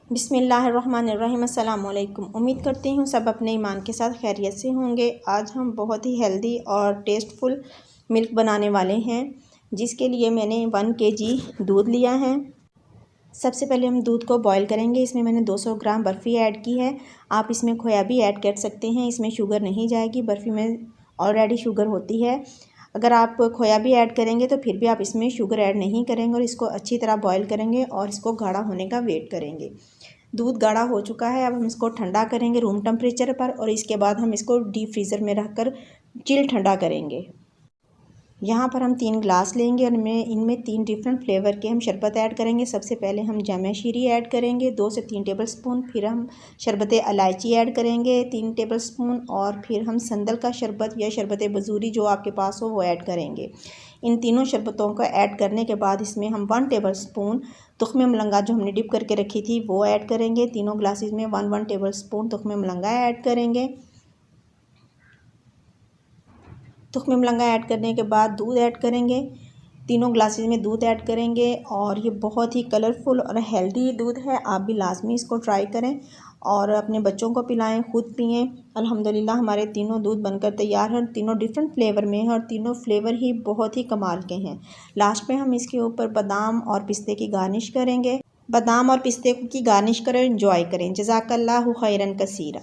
बिस्मिल्लाहिर्रहमानिर्रहीम। अस्सलाम वालेकुम। उम्मीद करती हूँ सब अपने ईमान के साथ खैरियत से होंगे। आज हम बहुत ही हेल्दी और टेस्टफुल मिल्क बनाने वाले हैं, जिसके लिए मैंने 1 kg दूध लिया है। सबसे पहले हम दूध को बॉईल करेंगे। इसमें मैंने 200 ग्राम बर्फ़ी ऐड की है। आप इसमें खोया भी ऐड कर सकते हैं, इसमें शुगर नहीं जाएगी, बर्फ़ी में ऑलरेडी शुगर होती है। अगर आप खोया भी ऐड करेंगे तो फिर भी आप इसमें शुगर ऐड नहीं करेंगे और इसको अच्छी तरह बॉईल करेंगे और इसको गाढ़ा होने का वेट करेंगे। दूध गाढ़ा हो चुका है, अब हम इसको ठंडा करेंगे रूम टेम्परेचर पर और इसके बाद हम इसको डीप फ्रीज़र में रखकर चिल ठंडा करेंगे। यहाँ पर हम 3 ग्लास लेंगे और इनमें 3 डिफरेंट फ्लेवर के हम शरबत ऐड करेंगे। सबसे पहले हम जामे शीरी ऐड करेंगे 2 से 3 टेबलस्पून, फिर हम शरबत इलायची ऐड करेंगे 3 टेबलस्पून और फिर हम संदल का शरबत या शरबत बजूरी जो आपके पास हो वो ऐड करेंगे। इन तीनों शरबतों को ऐड करने के बाद इसमें हम 1 टेबलस्पून तुख्म मलंगा जो हमने डिप करके रखी थी वो ऐड करेंगे। तीनों ग्लासेस में 1 टेबलस्पून तुख्म मलंगा ऐड करेंगे। तुख्म मलंगा ऐड करने के बाद दूध ऐड करेंगे। तीनों ग्लासेस में दूध ऐड करेंगे और ये बहुत ही कलरफुल और हेल्दी दूध है। आप भी लाजमी इसको ट्राई करें और अपने बच्चों को पिलाएं, खुद पिएं। अल्हम्दुलिल्लाह हमारे तीनों दूध बनकर तैयार हैं। तीनों डिफरेंट फ्लेवर में हैं और तीनों फ्लेवर ही बहुत ही कमाल के हैं। लास्ट में हम इसके ऊपर बादाम और पिस्ते की गार्निश करेंगे। बादाम और पिस्ते की गार्निश करें, एंजॉय करें। जज़ाकल्लाहु खैरन कसीरा।